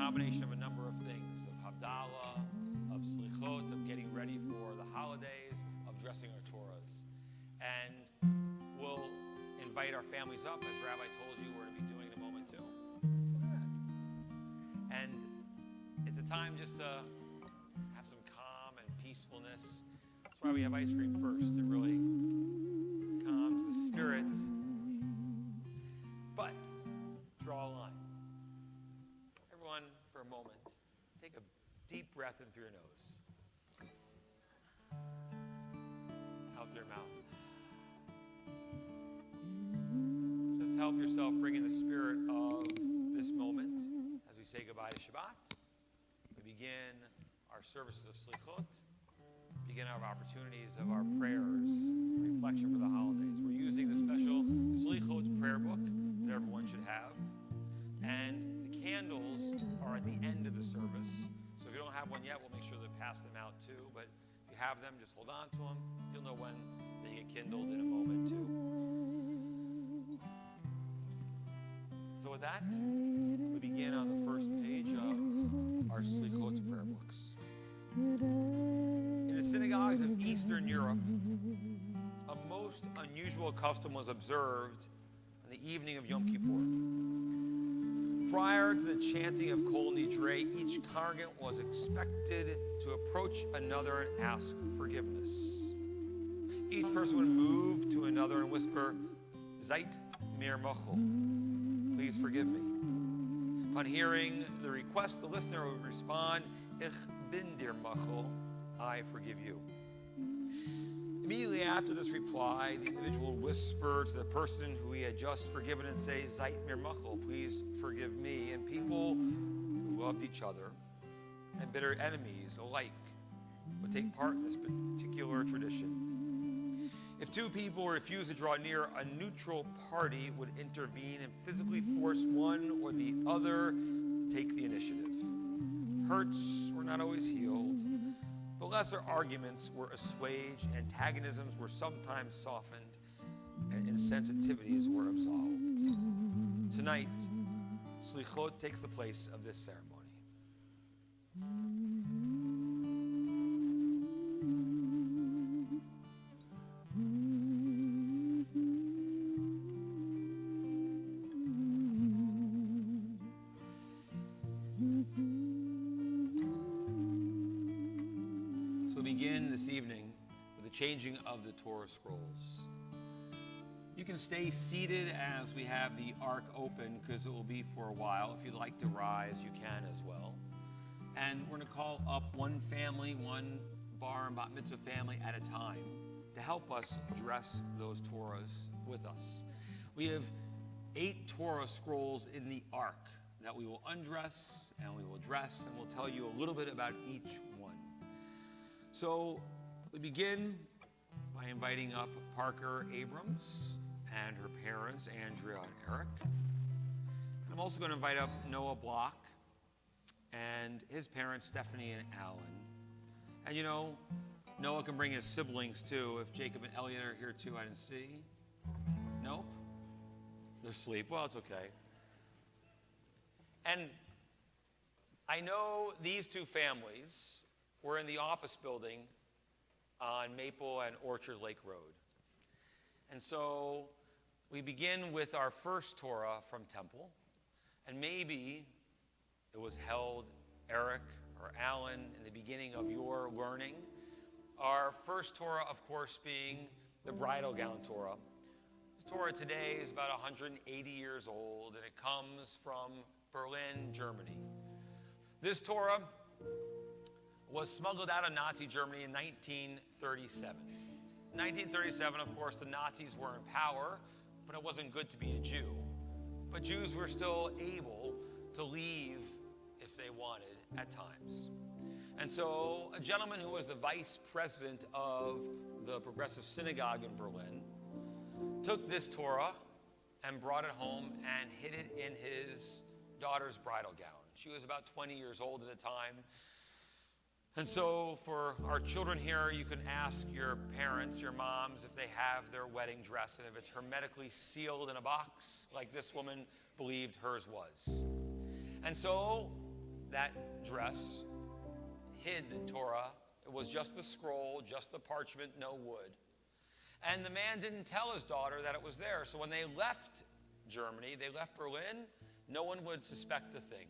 combination of a number of things, of Havdalah, of Selichot, of getting ready for the holidays, of dressing our Torahs. And we'll invite our families up, as Rabbi told you we're going to be doing in a moment too. And it's a time just to have some calm and peacefulness. That's why we have ice cream first. It really calms the spirit. But draw a line. Everyone, for a moment, take a deep breath in through your nose. Out through your mouth. Just help yourself bring in the spirit of this moment as we say goodbye to Shabbat. We begin our services of Selichot, begin our opportunities of our prayers, reflection for the holidays. We're using the special Selichot prayer book that everyone should have. And the candles are at the end of the service. So if you don't have one yet, we'll make sure to pass them out too. But if you have them, just hold on to them. You'll know when they get kindled in a moment too. So with that, we begin on the first page of our Selichot prayer books. In the synagogues of Eastern Europe, a most unusual custom was observed on the evening of Yom Kippur. Prior to the chanting of Kol Nidre, each congregant was expected to approach another and ask forgiveness. Each person would move to another and whisper, Zait mir mochel, please forgive me. Upon hearing the request, the listener would respond, Ich bin dir mochel, I forgive you. Immediately after this reply, the individual would whisper to the person who he had just forgiven and say, Zait mir mochel, please forgive me. And people who loved each other and bitter enemies alike would take part in this particular tradition. If two people refused to draw near, a neutral party would intervene and physically force one or the other to take the initiative. Hurts were not always healed, but lesser arguments were assuaged, antagonisms were sometimes softened, and insensitivities were absolved. Tonight, Selichot takes the place of this ceremony. Begin this evening with the changing of the Torah scrolls. You can stay seated as we have the ark open because it will be for a while. If you'd like to rise, you can as well. And we're going to call up one family, one bar and bat mitzvah family at a time to help us dress those Torahs with us. We have 8 Torah scrolls in the ark that we will undress and we will dress, and we'll tell you a little bit about each one. So we begin by inviting up Parker Abrams and her parents, Andrea and Eric. And I'm also going to invite up Noah Block and his parents, Stephanie and Alan. And you know, Noah can bring his siblings too. If Jacob and Elliot are here too, I didn't see. Nope. They're asleep. Well, it's okay. And I know these two families were in the office building on Maple and Orchard Lake Road. And so we begin with our first Torah from Temple. And maybe it was held, Eric or Alan, in the beginning of your learning. Our first Torah, of course, being the bridal gown Torah. This Torah today is about 180 years old, and it comes from Berlin, Germany. This Torah was smuggled out of Nazi Germany in 1937. In 1937, of course, the Nazis were in power, but it wasn't good to be a Jew. But Jews were still able to leave if they wanted at times. And so a gentleman who was the vice president of the Progressive Synagogue in Berlin took this Torah and brought it home and hid it in his daughter's bridal gown. She was about 20 years old at the time. And so for our children here, you can ask your parents, your moms, if they have their wedding dress and if it's hermetically sealed in a box like this woman believed hers was. And so that dress hid the Torah. It was just a scroll, just the parchment, no wood. And the man didn't tell his daughter that it was there. So when they left Germany, they left Berlin, no one would suspect a thing.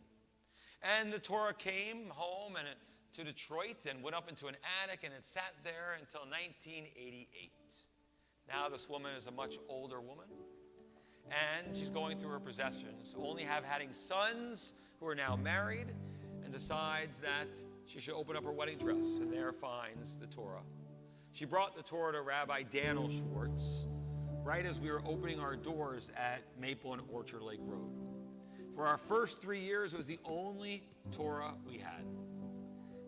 And the Torah came home and to Detroit and went up into an attic, and it sat there until 1988. Now this woman is a much older woman, and she's going through her possessions, only having sons who are now married, and decides that she should open up her wedding dress, and there finds the Torah. She brought the Torah to Rabbi Daniel Schwartz right as we were opening our doors at Maple and Orchard Lake Road. For our first 3 years, it was the only Torah we had.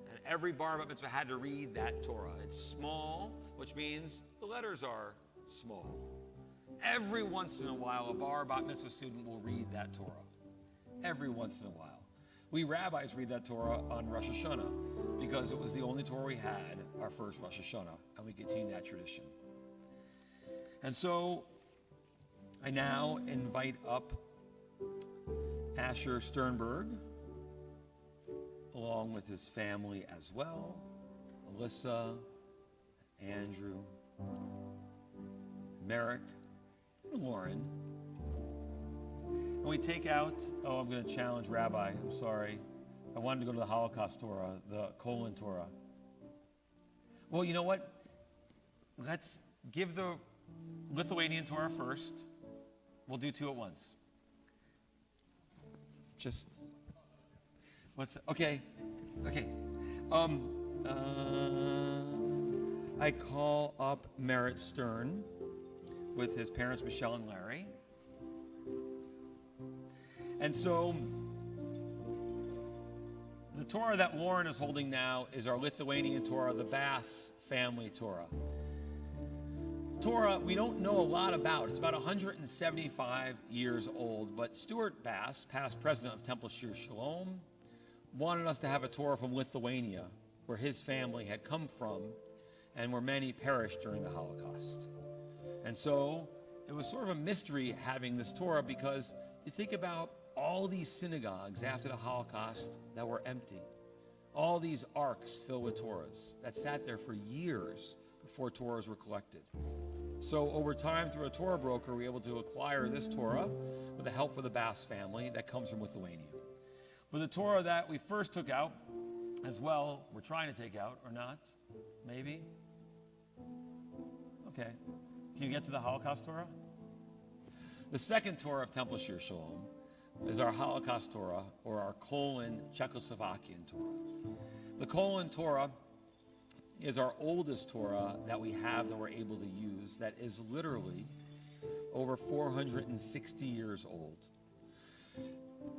And every bar mitzvah had to read that Torah. It's small, which means the letters are small. Every once in a while, a bar mitzvah student will read that Torah. Every once in a while. We rabbis read that Torah on Rosh Hashanah because it was the only Torah we had, our first Rosh Hashanah, and we continue that tradition. And so I now invite up Asher Sternberg, along with his family as well, Alyssa, Andrew, Merrick, and Lauren. And we take out, I'm going to challenge Rabbi, I'm sorry. I wanted to go to the Holocaust Torah, the Colon Torah. Well, you know what? Let's give the Lithuanian Torah first. We'll do two at once. Just, okay. I call up Merritt Stern with his parents, Michelle and Larry. And so, the Torah that Lauren is holding now is our Lithuanian Torah, the Bass family Torah. Torah we don't know a lot about. It's about 175 years old, but Stuart Bass, past president of Temple Shir Shalom, wanted us to have a Torah from Lithuania, where his family had come from and where many perished during the Holocaust. And so it was sort of a mystery having this Torah, because you think about all these synagogues after the Holocaust that were empty, all these arks filled with Torahs that sat there for years before Torahs were collected. So over time, through a Torah broker, we were able to acquire this Torah with the help of the Bass family that comes from Lithuania. But the Torah that we first took out as well, we're trying to take out, or not, maybe? Okay. Can you get to the Holocaust Torah? The second Torah of Temple Shir Shalom is our Holocaust Torah, or our Colon Czechoslovakian Torah. The Colon Torah is our oldest Torah that we have that we're able to use, that is literally over 460 years old.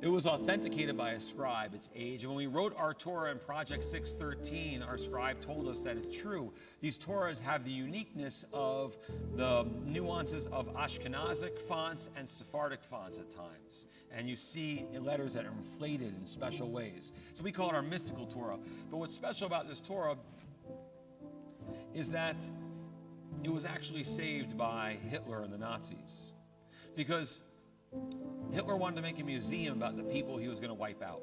It was authenticated by a scribe, its age. And when we wrote our Torah in Project 613, our scribe told us that it's true. These Torahs have the uniqueness of the nuances of Ashkenazic fonts and Sephardic fonts at times. And you see letters that are inflated in special ways. So we call it our mystical Torah. But what's special about this Torah is that it was actually saved by Hitler and the Nazis. Because Hitler wanted to make a museum about the people he was going to wipe out.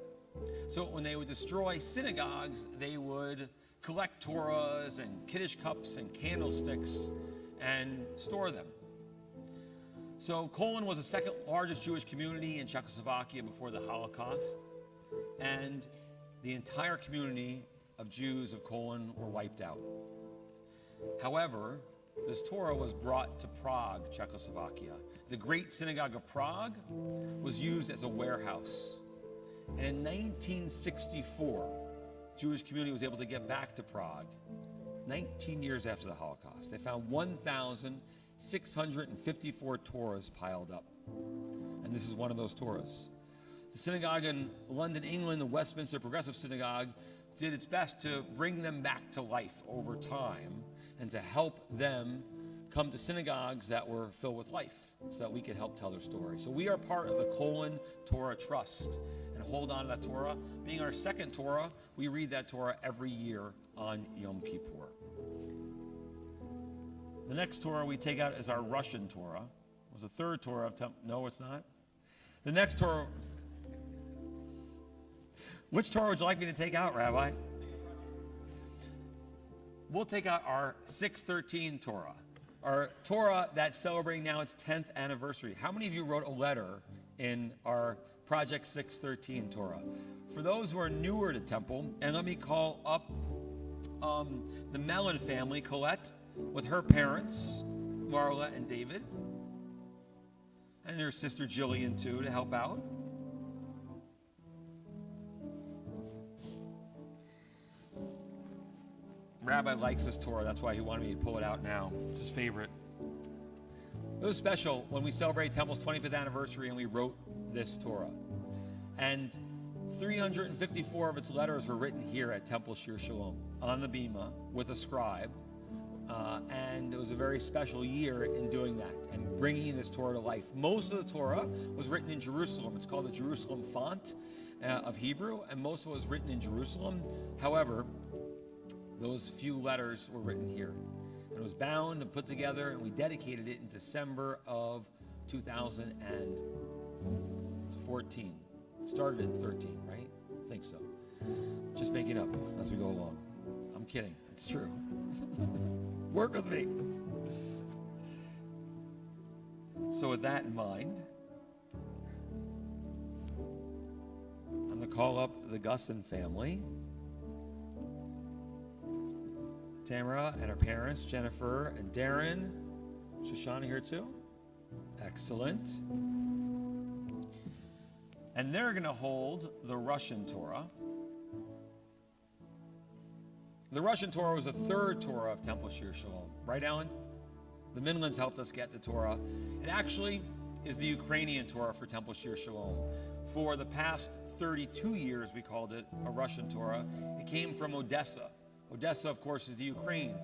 So when they would destroy synagogues, they would collect Torahs and Kiddush cups and candlesticks and store them. So Colon was the second largest Jewish community in Czechoslovakia before the Holocaust, and the entire community of Jews of Colon were wiped out. However, this Torah was brought to Prague, Czechoslovakia. The Great Synagogue of Prague was used as a warehouse. And in 1964, the Jewish community was able to get back to Prague, 19 years after the Holocaust. They found 1,654 Torahs piled up. And this is one of those Torahs. The synagogue in London, England, the Westminster Progressive Synagogue, did its best to bring them back to life over time and to help them come to synagogues that were filled with life so that we could help tell their story. So we are part of the Colon Torah Trust and hold on to that Torah. Being our second Torah, we read that Torah every year on Yom Kippur. The next Torah we take out is our Russian Torah. It was the third Torah of no, it's not. The next Torah Which Torah would you like me to take out, Rabbi? We'll take out our 613 Torah, our Torah that's celebrating now its 10th anniversary. How many of you wrote a letter in our Project 613 Torah? For those who are newer to Temple, and let me call up the Mellon family, Colette, with her parents, Marla and David, and their sister Jillian too, to help out. Rabbi likes this Torah, that's why he wanted me to pull it out now. It's his favorite. It was special when we celebrate Temple's 25th anniversary and we wrote this Torah. And 354 of its letters were written here at Temple Shir Shalom, on the Bima, with a scribe. And it was a very special year in doing that and bringing this Torah to life. Most of the Torah was written in Jerusalem. It's called the Jerusalem font of Hebrew, and most of it was written in Jerusalem. However, those few letters were written here. And it was bound and put together, and we dedicated it in December of 2014. Started in 13, right? I think so. Just making up as we go along. I'm kidding. It's true. Work with me. So with that in mind, I'm going to call up the Gusson family. Tamara and her parents, Jennifer and Darren. Shoshana here too. Excellent. And they're going to hold the Russian Torah. The Russian Torah was the third Torah of Temple Shir Shalom. Right, Alan? The Minlans helped us get the Torah. It actually is the Ukrainian Torah for Temple Shir Shalom. For the past 32 years, we called it a Russian Torah. It came from Odessa. Odessa, of course, is the Ukraine.